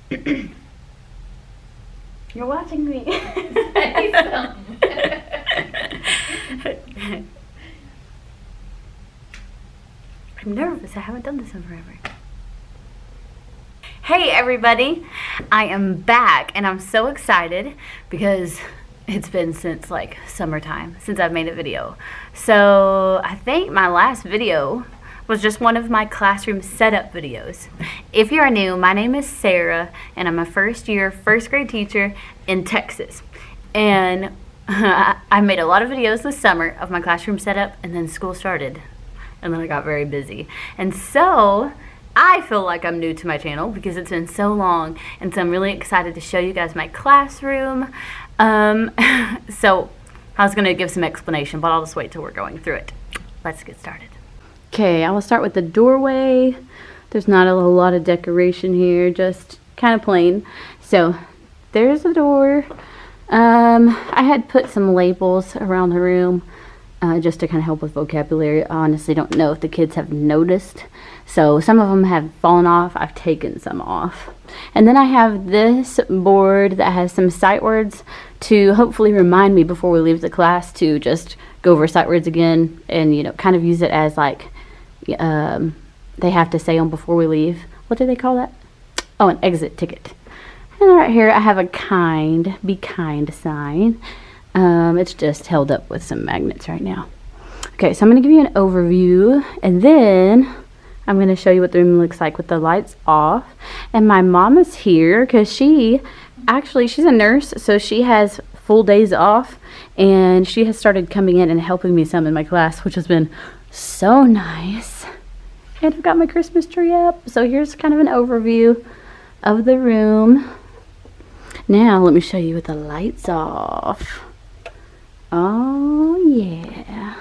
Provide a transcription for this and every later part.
You're watching me. Say something. I'm nervous. I haven't done this in forever. Hey everybody, I am back and I'm so excited because it's been since like summertime since I've made a video. So I think my last video was just one of my classroom setup videos. If you are new, my name is Sarah and I'm a first year first grade teacher in Texas. And I made a lot of videos this summer of my classroom setup, and then school started and then I got very busy. And so I feel like I'm new to my channel because it's been so long, and so I'm really excited to show you guys my classroom. So I was going to give some explanation, but I'll just wait till we're going through it. Let's get started. Okay, I will start with the doorway. There's not a whole lot of decoration here, just kind of plain. So there's the door. I had put some labels around the room just to kind of help with vocabulary. I honestly don't know if the kids have noticed. So some of them have fallen off. I've taken some off. And then I have this board that has some sight words to hopefully remind me before we leave the class to just go over sight words again and, you know, kind of use it as like they have to say them before we leave. What do they call that? Oh, an exit ticket. And right here I have a be kind sign. It's just held up with some magnets right now. Okay, so I'm going to give you an overview, and then I'm going to show you what the room looks like with the lights off. And my mom is here because she's a nurse, so she has full days off, and she has started coming in and helping me some in my class, which has been so nice. And I've got my Christmas tree up. So here's kind of an overview of the room. Now let me show you with the lights off. Oh yeah.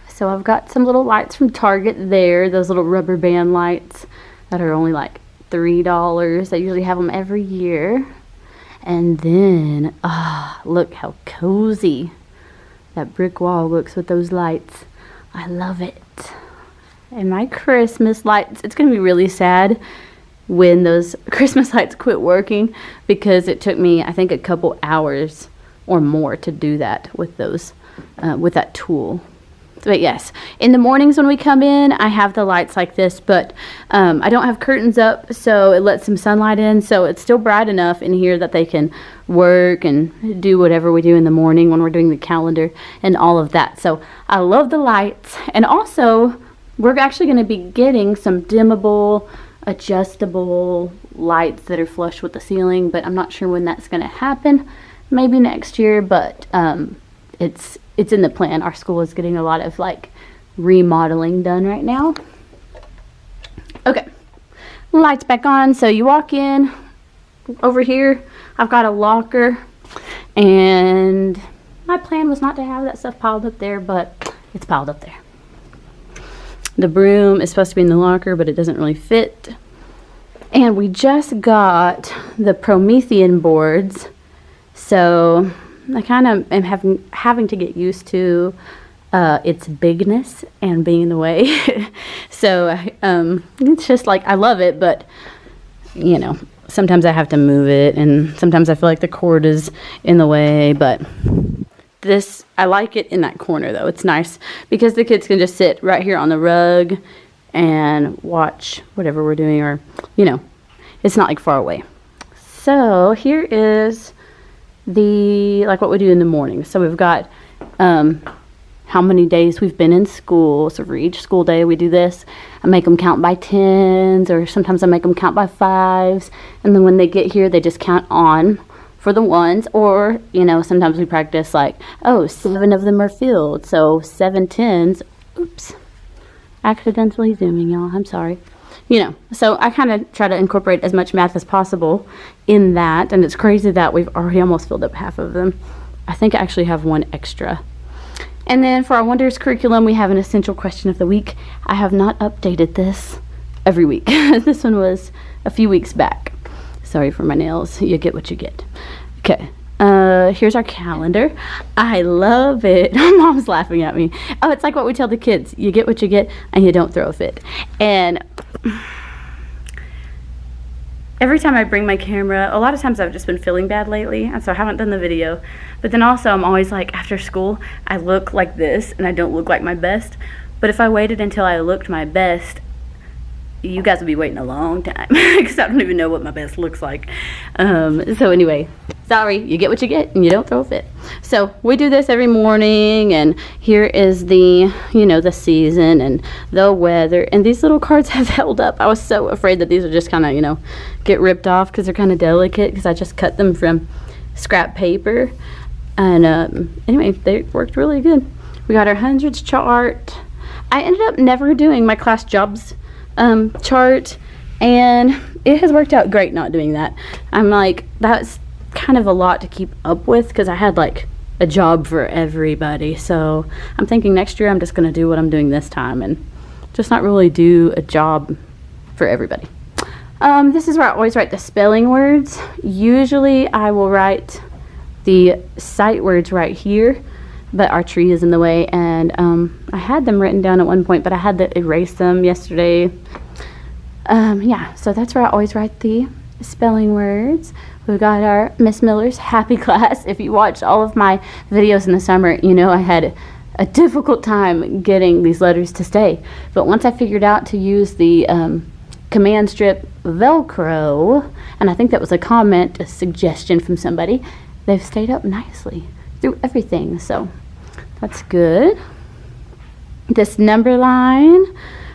So I've got some little lights from Target there, those little rubber band lights that are only like $3. They usually have them every year. And then, look how cozy that brick wall looks with those lights. I love it. And my Christmas lights, it's going to be really sad when those Christmas lights quit working because it took me, I think, a couple hours or more to do that with those, with that tool. But yes, in the mornings when we come in, I have the lights like this, but I don't have curtains up, so it lets some sunlight in, so it's still bright enough in here that they can work and do whatever we do in the morning when we're doing the calendar and all of that. So I love the lights, and also we're actually going to be getting some dimmable, adjustable lights that are flush with the ceiling, but I'm not sure when that's going to happen. Maybe next year, but it's in the plan. Our school is getting a lot of like remodeling done right now. Okay, lights back on. So you walk in over here. I've got a locker, and my plan was not to have that stuff piled up there, but it's piled up there. The broom is supposed to be in the locker, but it doesn't really fit. And we just got the Promethean boards, so I kind of am having to get used to its bigness and being in the way. So it's just like, I love it, but you know, sometimes I have to move it, and sometimes I feel like the cord is in the way. But this, I like it in that corner though. It's nice because the kids can just sit right here on the rug and watch whatever we're doing, or you know, it's not like far away. So here is like what we do in the morning. So we've got how many days we've been in school. So for each school day we do this. I make them count by 10s, or sometimes I make them count by 5s, and then when they get here they just count on for the 1s, or you know, sometimes we practice like, oh, 7 of them are filled, so 7 10s. Oops, accidentally zooming, y'all, I'm sorry. You know, so I kind of try to incorporate as much math as possible in that, and it's crazy that we've already almost filled up half of them. I think I actually have one extra. And then for our Wonders curriculum, we have an essential question of the week. I have not updated this every week. This one was a few weeks back. Sorry for my nails. You get what you get. Okay. Here's our calendar. I love it. Mom's laughing at me. Oh, it's like what we tell the kids. You get what you get, and you don't throw a fit. And every time I bring my camera, a lot of times I've just been feeling bad lately, and so I haven't done the video. But then also I'm always like, after school, I look like this, and I don't look like my best. But if I waited until I looked my best, you guys will be waiting a long time because I don't even know what my best looks like. So anyway, sorry, you get what you get and you don't throw a fit. So we do this every morning, and here is the, you know, the season and the weather, and these little cards have held up. I was so afraid that these would just kind of, you know, get ripped off because they're kind of delicate, because I just cut them from scrap paper. And anyway, they worked really good. We got our hundreds chart. I ended up never doing my class jobs chart, and it has worked out great not doing that. I'm like, that's kind of a lot to keep up with because I had like a job for everybody. So I'm thinking next year I'm just going to do what I'm doing this time and just not really do a job for everybody. This is where I always write the spelling words. Usually I will write the sight words right here, but our tree is in the way, and I had them written down at one point, but I had to erase them yesterday. Yeah, so that's where I always write the spelling words. We've got our Miss Miller's Happy Class. If you watched all of my videos in the summer, you know I had a difficult time getting these letters to stay. But once I figured out to use the command strip Velcro, and I think that was a comment, a suggestion from somebody, they've stayed up nicely through everything, so that's good. This number line,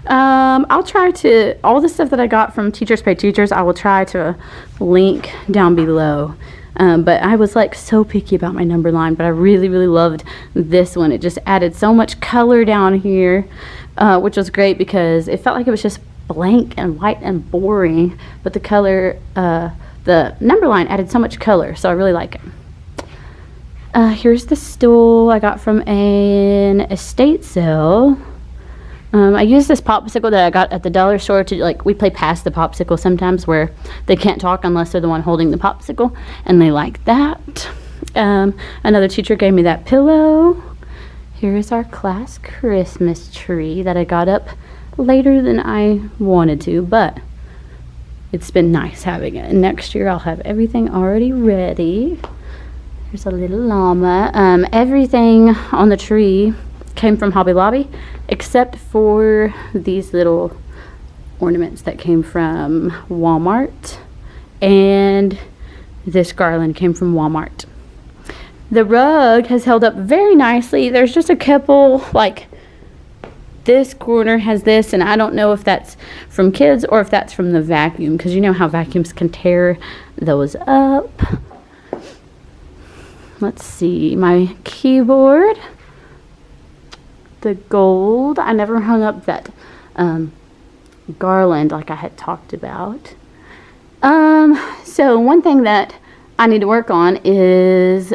I'll try to, all the stuff that I got from Teachers Pay Teachers, I will try to link down below. But I was like so picky about my number line, but I really, really loved this one. It just added so much color down here, which was great because it felt like it was just blank and white and boring, but the color, the number line added so much color, so I really like it. Here's the stool I got from an estate sale. I used this popsicle that I got at the dollar store to, like, we play pass the popsicle sometimes where they can't talk unless they're the one holding the popsicle, and they like that. Another teacher gave me that pillow. Here is our class Christmas tree that I got up later than I wanted to, but it's been nice having it. And next year I'll have everything already ready. There's a little llama. Everything on the tree came from Hobby Lobby, except for these little ornaments that came from Walmart, and this garland came from Walmart. The rug has held up very nicely. There's just a couple, like this corner has this, and I don't know if that's from kids or if that's from the vacuum, because you know how vacuums can tear those up. Let's see, my keyboard, the gold. I never hung up that garland like I had talked about. So one thing that I need to work on is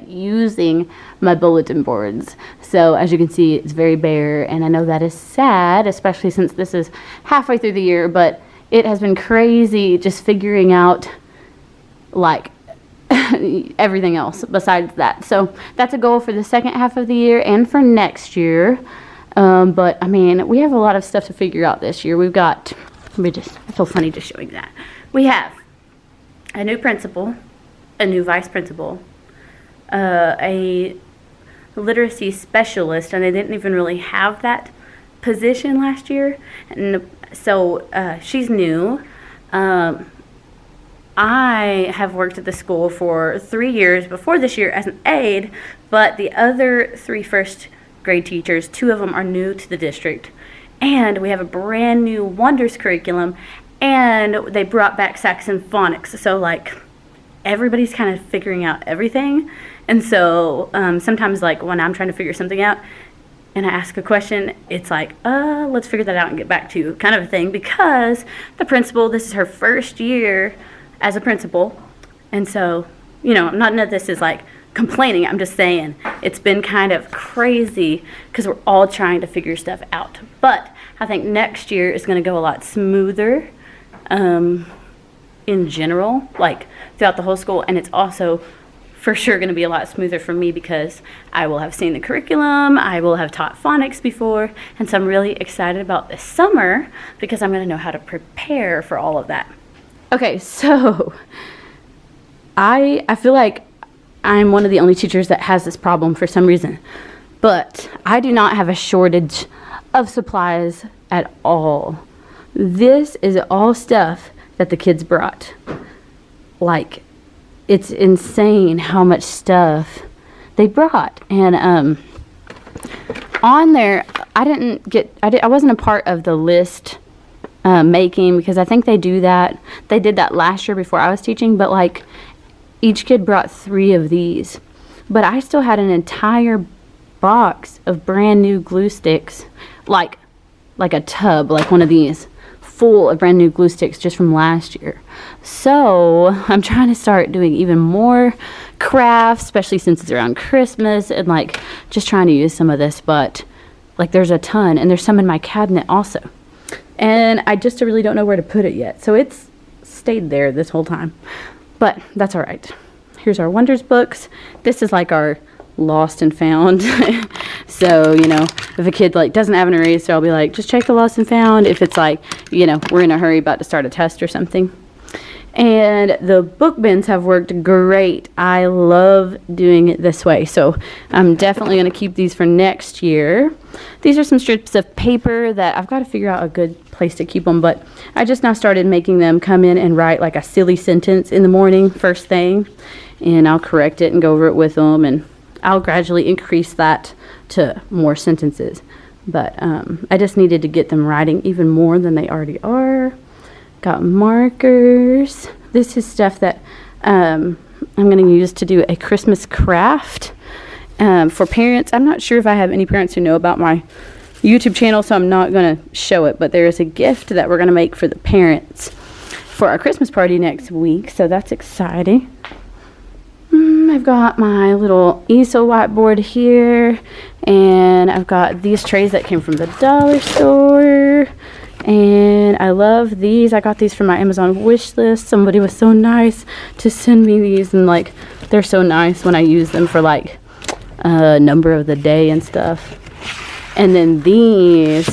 using my bulletin boards. So as you can see, it's very bare, and I know that is sad, especially since this is halfway through the year, but it has been crazy just figuring out like everything else besides that. So that's a goal for the second half of the year and for next year. But I mean, we have a lot of stuff to figure out this year. We've got, I feel funny just showing that. We have a new principal, a new vice principal, a literacy specialist, and they didn't even really have that position last year. And so she's new. I have worked at the school for 3 years before this year as an aide, but the other 3 first grade teachers, 2 of them are new to the district, and we have a brand new Wonders curriculum, and they brought back Saxon phonics, so like everybody's kind of figuring out everything. And so sometimes, like when I'm trying to figure something out and I ask a question, it's like, let's figure that out and get back to you, kind of a thing, because the principal, this is her first year as a principal. And so, you know, none of this is like complaining, I'm just saying it's been kind of crazy because we're all trying to figure stuff out. But I think next year is going to go a lot smoother in general, like throughout the whole school, and it's also for sure going to be a lot smoother for me because I will have seen the curriculum, I will have taught phonics before, and so I'm really excited about this summer because I'm going to know how to prepare for all of that. Okay, so I feel like I'm one of the only teachers that has this problem for some reason. But I do not have a shortage of supplies at all. This is all stuff that the kids brought. Like, it's insane how much stuff they brought. And on there, I wasn't a part of the list making, because I think they do that. They did that last year before I was teaching, but like each kid brought 3 of these. But I still had an entire box of brand new glue sticks, like a tub, like one of these, full of brand new glue sticks just from last year. So I'm trying to start doing even more crafts, especially since it's around Christmas, and like just trying to use some of this. But like there's a ton, and there's some in my cabinet also, and I just really don't know where to put it yet. So it's stayed there this whole time, but that's all right. Here's our Wonders books. This is like our lost and found. So, you know, if a kid like doesn't have an eraser, I'll be like, just check the lost and found. If it's like, you know, we're in a hurry about to start a test or something. And the book bins have worked great. I love doing it this way. So I'm definitely going to keep these for next year. These are some strips of paper that I've got to figure out a good place to keep them. But I just now started making them come in and write like a silly sentence in the morning, first thing. And I'll correct it and go over it with them. And I'll gradually increase that to more sentences. But I just needed to get them writing even more than they already are. Got markers. This is stuff that I'm going to use to do a Christmas craft for parents. I'm not sure if I have any parents who know about my YouTube channel, so I'm not going to show it. But there is a gift that we're going to make for the parents for our Christmas party next week. So that's exciting. I've got my little easel whiteboard here, and I've got these trays that came from the dollar store, and I love these. I got these from my Amazon wish list. Somebody was so nice to send me these, and like they're so nice when I use them for like number of the day and stuff. And then these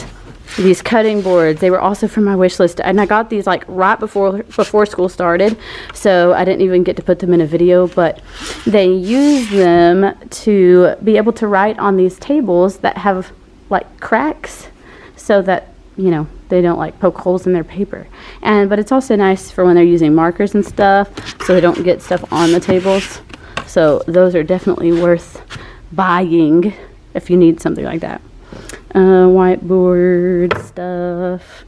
cutting boards, they were also from my wish list, and I got these like right before school started, so I didn't even get to put them in a video. But they use them to be able to write on these tables that have like cracks, so that, you know, they don't like poke holes in their paper. But it's also nice for when they're using markers and stuff, so they don't get stuff on the tables. So those are definitely worth buying if you need something like that. Whiteboard stuff.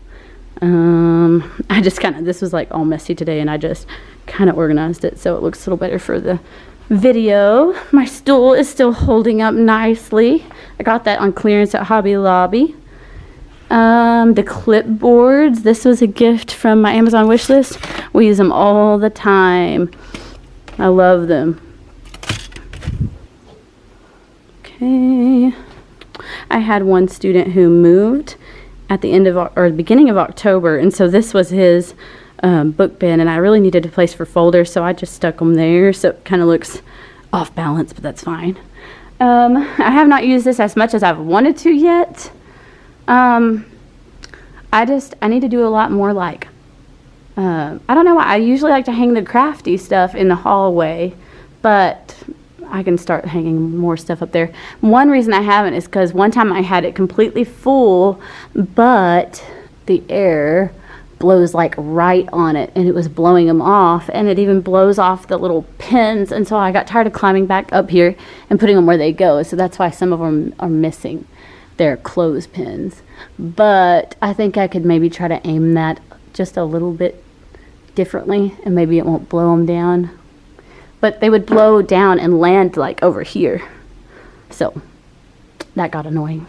I just this was like all messy today, and I just kind of organized it so it looks a little better for the video. My stool is still holding up nicely. I got that on clearance at Hobby Lobby. The clipboards, this was a gift from my Amazon wish list. We use them all the time. I love them. Okay. I had one student who moved at the end of or the beginning of October, and so this was his book bin, and I really needed a place for folders, so I just stuck them there, so it kind of looks off balance, but that's fine. I have not used this as much as I've wanted to yet. I need to do a lot more like I don't know why I usually like to hang the crafty stuff in the hallway, but I can start hanging more stuff up there. One reason I haven't is because one time I had it completely full, but the air blows like right on it, and it was blowing them off, and it even blows off the little pins, and so I got tired of climbing back up here and putting them where they go. So that's why some of them are missing their clothespins. But I think I could maybe try to aim that just a little bit differently, and maybe it won't blow them down. But they would blow down and land like over here. So that got annoying.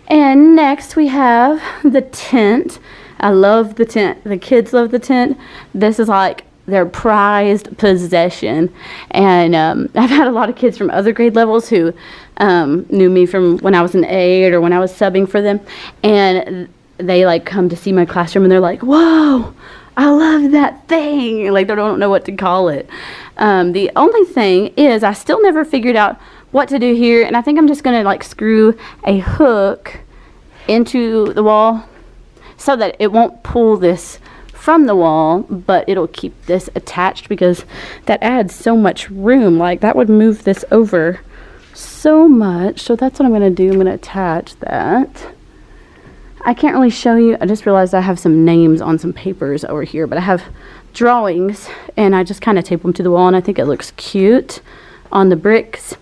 And next we have the tent. I love the tent. The kids love the tent. This is like their prized possession. And I've had a lot of kids from other grade levels who knew me from when I was in 8 or when I was subbing for them. And they like come to see my classroom, and they're like, whoa, I love that thing. Like, they don't know what to call it. The only thing is I still never figured out what to do here, and I think I'm just going to like screw a hook into the wall so that it won't pull this from the wall, but it'll keep this attached because that adds so much room. Like, that would move this over so much. So that's what I'm going to do. I'm going to attach that. I can't really show you. I just realized I have some names on some papers over here, but I have drawings, and I just kind of tape them to the wall, and I think it looks cute on the bricks.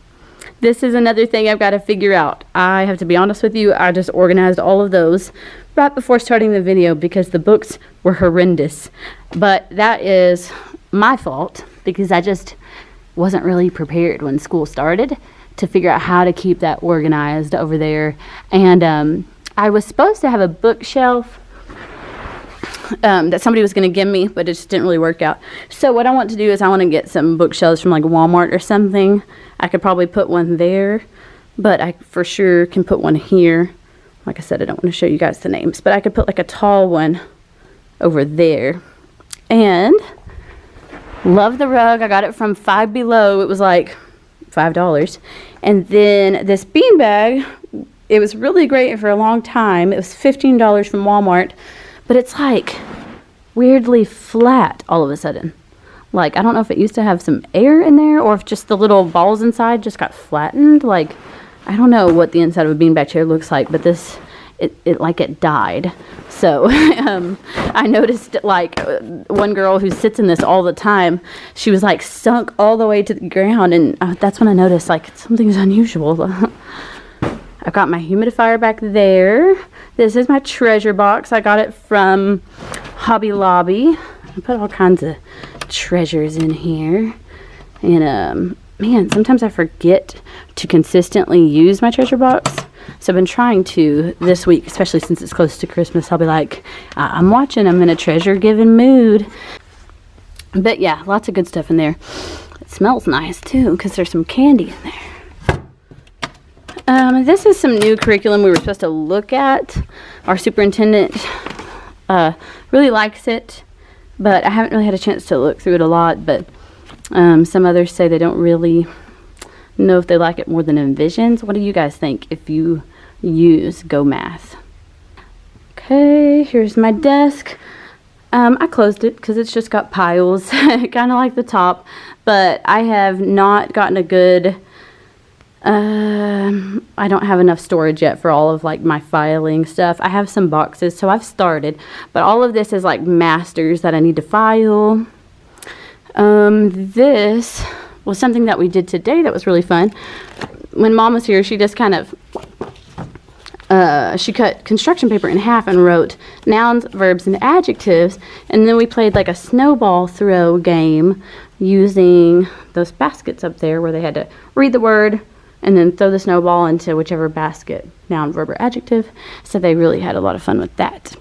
This is another thing I've got to figure out. I have to be honest with you, I just organized all of those right before starting the video because the books were horrendous. But that is my fault because I just wasn't really prepared when school started to figure out how to keep that organized over there. And I was supposed to have a bookshelf that somebody was going to give me, but it just didn't really work out. So what I want to do is I want to get some bookshelves from like Walmart or something. I could probably put one there, but I for sure can put one here. Like I said, I don't want to show you guys the names, but I could put like a tall one over there. And love the rug. I got it from Five Below. It was like $5. And then this beanbag, it was really great for a long time. It was $15 from Walmart, but it's like weirdly flat all of a sudden. Like, I don't know if it used to have some air in there or if just the little balls inside just got flattened. Like, I don't know what the inside of a beanbag chair looks like, but this, it like it died. So I noticed like one girl who sits in this all the time, she was like sunk all the way to the ground, and that's when I noticed like something's unusual. I've got my humidifier back there. This is my treasure box. I got it from Hobby Lobby. I put all kinds of treasures in here. And man, sometimes I forget to consistently use my treasure box. So I've been trying to this week, especially since it's close to Christmas. I'll be like, I'm watching. I'm in a treasure giving mood. But yeah, lots of good stuff in there. It smells nice too because there's some candy in there. This is some new curriculum we were supposed to look at. Our superintendent really likes it, but I haven't really had a chance to look through it a lot. But some others say they don't really know if they like it more than Envisions. What do you guys think if you use Go Math? Okay, here's my desk. I closed it because it's just got piles, kind of like the top, but I have not gotten a good I don't have enough storage yet for all of like my filing stuff. I have some boxes, so I've started, but all of this is like masters that I need to file. This was something that we did today that was really fun. When Mom was here, she just kind of she cut construction paper in half and wrote nouns, verbs, and adjectives, and then we played like a snowball throw game using those baskets up there where they had to read the word and then throw the snowball into whichever basket, noun, verb, or adjective. So they really had a lot of fun with that.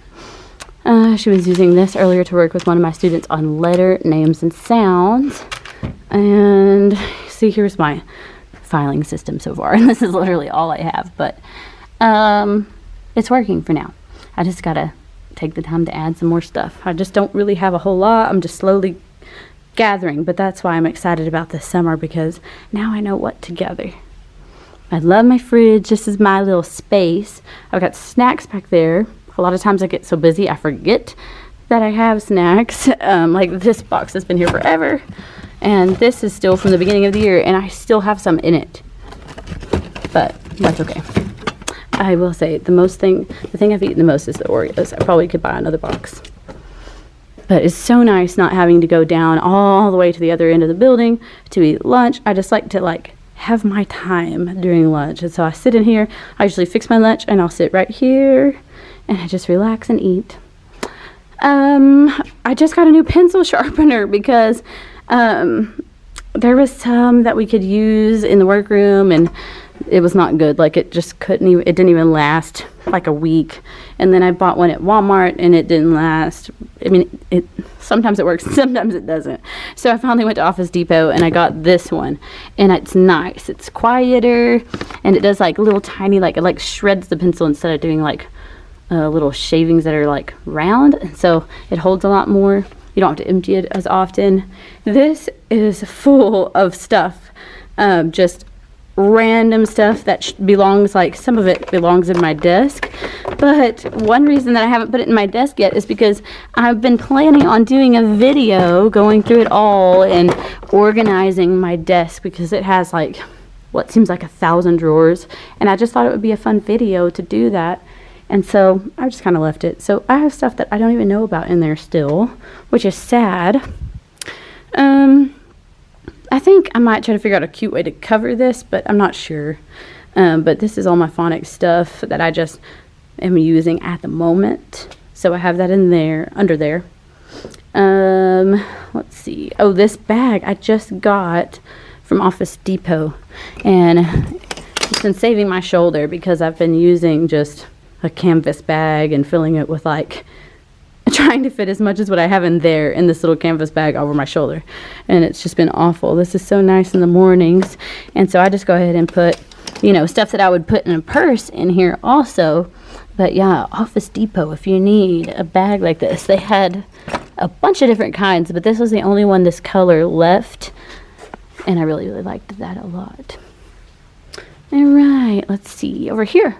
She was using this earlier to work with one of my students on letter, names, and sounds. And see, here's my filing system so far. And this is literally all I have, but it's working for now. I just gotta take the time to add some more stuff. I just don't really have a whole lot. I'm just slowly gathering, but that's why I'm excited about this summer, because now I know what to gather. I love my fridge. This is my little space. I've got snacks back there. A lot of times I get so busy I forget that I have snacks. Like this box has been here forever, and this is still from the beginning of the year, and I still have some in it, but that's okay. I will say the thing I've eaten the most is the Oreos. I probably could buy another box. But it's so nice not having to go down all the way to the other end of the building to eat lunch. I just like to have my time during lunch. And so I sit in here. I usually fix my lunch and I'll sit right here and I just relax and eat. I just got a new pencil sharpener because there was some that we could use in the workroom and it was not good. Like it just it didn't even last like a week. And then I bought one at Walmart and it didn't last. I mean, sometimes it works, sometimes it doesn't. So I finally went to Office Depot and I got this one, and it's nice. It's quieter, and it does like little tiny, it like shreds the pencil instead of doing like little shavings that are like round. And so it holds a lot more. You don't have to empty it as often. This is full of stuff, just random stuff that belongs, like some of it belongs in my desk. But one reason that I haven't put it in my desk yet is because I've been planning on doing a video going through it all and organizing my desk, because it has like what seems like 1,000 drawers, and I just thought it would be a fun video to do that. And so I just kind of left it. So I have stuff that I don't even know about in there still, which is sad. I think I might try to figure out a cute way to cover this, but I'm not sure. But this is all my phonics stuff that I just am using at the moment. So I have that in there, under there. Let's see. Oh, this bag I just got from Office Depot, and it's been saving my shoulder because I've been using just a canvas bag and filling it with like trying to fit as much as what I have in there in this little canvas bag over my shoulder, and it's just been awful. This is so nice in the mornings, and so I just go ahead and put, you know, stuff that I would put in a purse in here also. But yeah, Office Depot, if you need a bag like this, they had a bunch of different kinds, but this was the only one this color left, and I really liked that a lot. All right, let's see over here.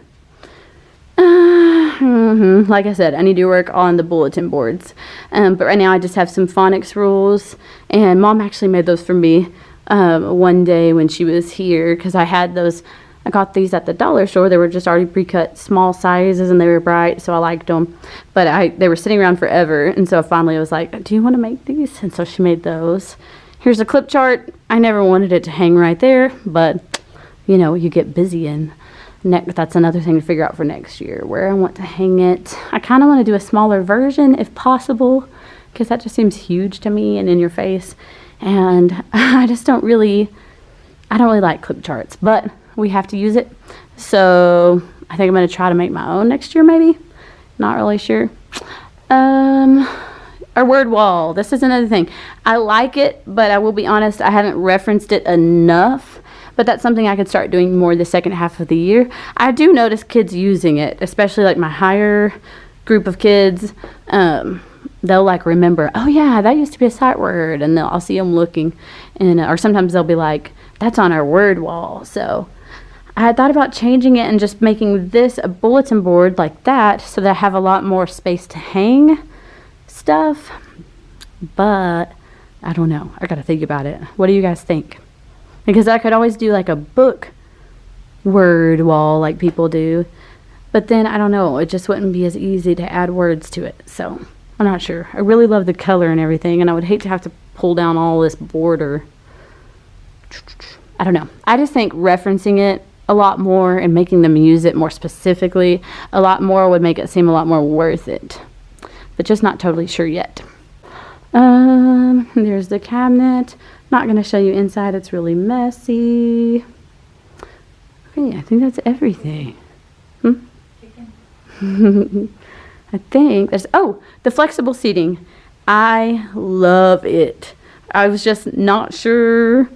Like I said, I need to work on the bulletin boards, but right now I just have some phonics rules, and Mom actually made those for me one day when she was here, because I had those. I got these at the dollar store. They were just already pre-cut, small sizes, and they were bright, so I liked them. But they were sitting around forever, and so finally I was like, do you want to make these? And so she made those. Here's a clip chart. I never wanted it to hang right there, but you know, you get busy, and that's another thing to figure out for next year, where I want to hang it. I kind of want to do a smaller version if possible, because that just seems huge to me and in your face, and I don't really like clip charts, but we have to use it. So I think I'm going to try to make my own next year, maybe. Not really sure. Our word wall. This is another thing. I like it, but I will be honest, I haven't referenced it enough. But that's something I could start doing more the second half of the year. I do notice kids using it, especially like my higher group of kids. They'll like remember, oh yeah, that used to be a sight word, and I'll see them looking, and or sometimes they'll be like, that's on our word wall. So I had thought about changing it and just making this a bulletin board like that, so that I have a lot more space to hang stuff. But I don't know. I gotta think about it. What do you guys think? Because I could always do like a book word wall like people do, but then I don't know, it just wouldn't be as easy to add words to it. So I'm not sure. I really love the color and everything, and I would hate to have to pull down all this border. I don't know. I just think referencing it a lot more and making them use it more specifically a lot more would make it seem a lot more worth it, but just not totally sure yet. There's the cabinet. Not going to show you inside. It's really messy. Okay, I think that's everything. I think there's, oh, the flexible seating. I love it. I was just not sure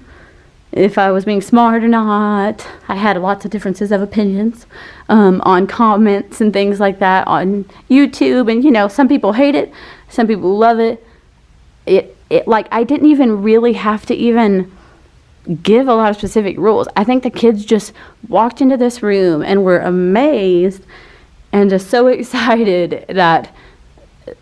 if I was being smart or not. I had lots of differences of opinions on comments and things like that on YouTube. And, you know, some people hate it. Some people love it. It like, I didn't even really have to even give a lot of specific rules. I think the kids just walked into this room and were amazed and just so excited that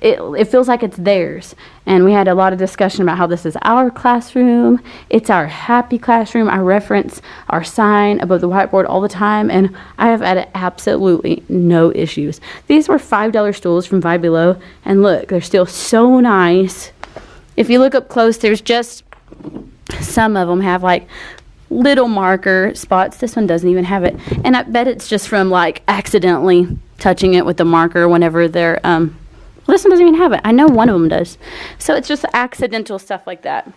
it feels like it's theirs. And we had a lot of discussion about how this is our classroom. It's our happy classroom. I reference our sign above the whiteboard all the time, and I have had absolutely no issues. These were $5 stools from Five Below, and look, they're still so nice. If you look up close, there's just some of them have like little marker spots. This one doesn't even have it, and I bet it's just from like accidentally touching it with the marker whenever they're well, this one doesn't even have it. I know one of them does. So it's just accidental stuff like that.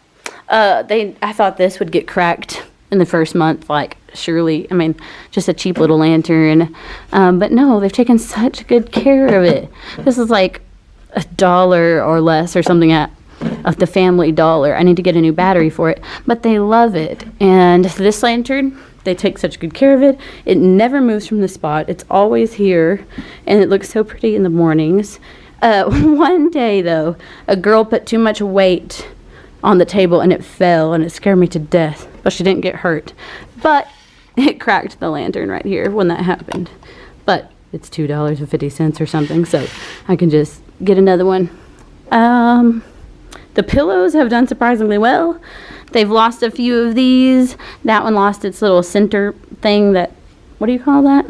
I thought this would get cracked in the first month, like surely. I mean, just a cheap little lantern, but no, they've taken such good care of it. This is like $1 or less or something of the Family Dollar. I need to get a new battery for it, but they love it. And this lantern, they take such good care of it. It never moves from the spot. It's always here, and it looks so pretty in the mornings. One day, though, a girl put too much weight on the table, and it fell, and it scared me to death. But she didn't get hurt. But It cracked the lantern right here when that happened. But it's $2.50 or something, so I can just get another one. The pillows have done surprisingly well. They've lost a few of these. That one lost its little center thing that, what do you call that?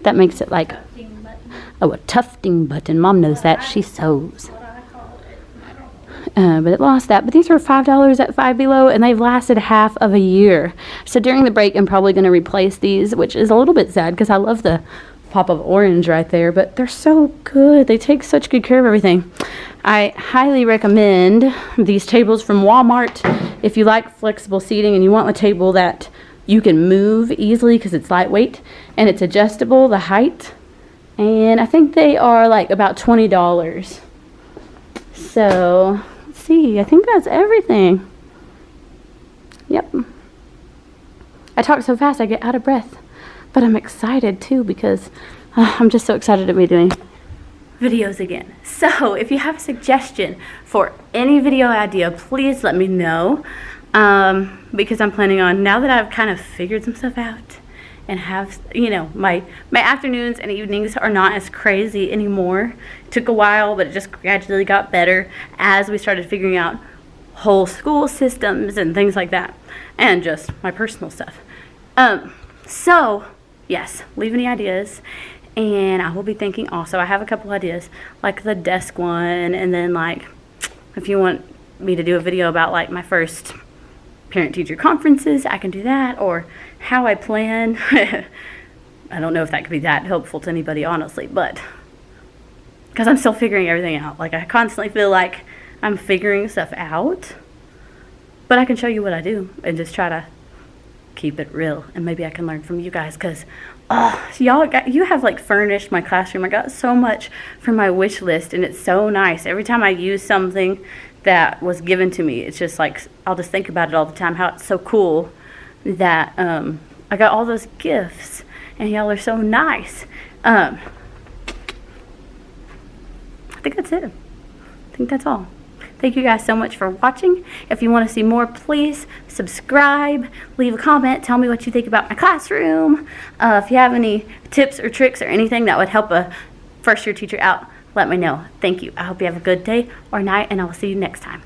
That makes it like, oh, a tufting button. Mom knows that. She sews. But it lost that. But these were $5 at Five Below, and they've lasted half of a year. So during the break, I'm probably going to replace these, which is a little bit sad because I love the pop of orange right there. But they're so good. They take such good care of everything. I highly recommend these tables from Walmart. If you like flexible seating and you want a table that you can move easily because it's lightweight and it's adjustable, the height. And I think they are like about $20. So, let's see. I think that's everything. Yep. I talk so fast I get out of breath. But I'm excited too because I'm just so excited to be doing videos again. So if you have a suggestion for any video idea, please let me know, because I'm planning on, now that I've kind of figured some stuff out and have, you know, my afternoons and evenings are not as crazy anymore. It took a while, but it just gradually got better as we started figuring out whole school systems and things like that, and just my personal stuff. So yes, leave any ideas. And I will be thinking also, I have a couple ideas, like the desk one, and then like, if you want me to do a video about like my first parent-teacher conferences, I can do that, or how I plan. I don't know if that could be that helpful to anybody, honestly, but because I'm still figuring everything out. Like, I constantly feel like I'm figuring stuff out, but I can show you what I do and just try to keep it real, and maybe I can learn from you guys, because you have like furnished my classroom. I got so much from my wish list, and it's so nice. Every time I use something that was given to me, it's just like, I'll just think about it all the time, how it's so cool that I got all those gifts, and y'all are so nice. I think that's it. I think that's all. Thank you guys so much for watching. If you want to see more, please subscribe, leave a comment, tell me what you think about my classroom. If you have any tips or tricks or anything that would help a first-year teacher out, let me know. Thank you. I hope you have a good day or night, and I will see you next time.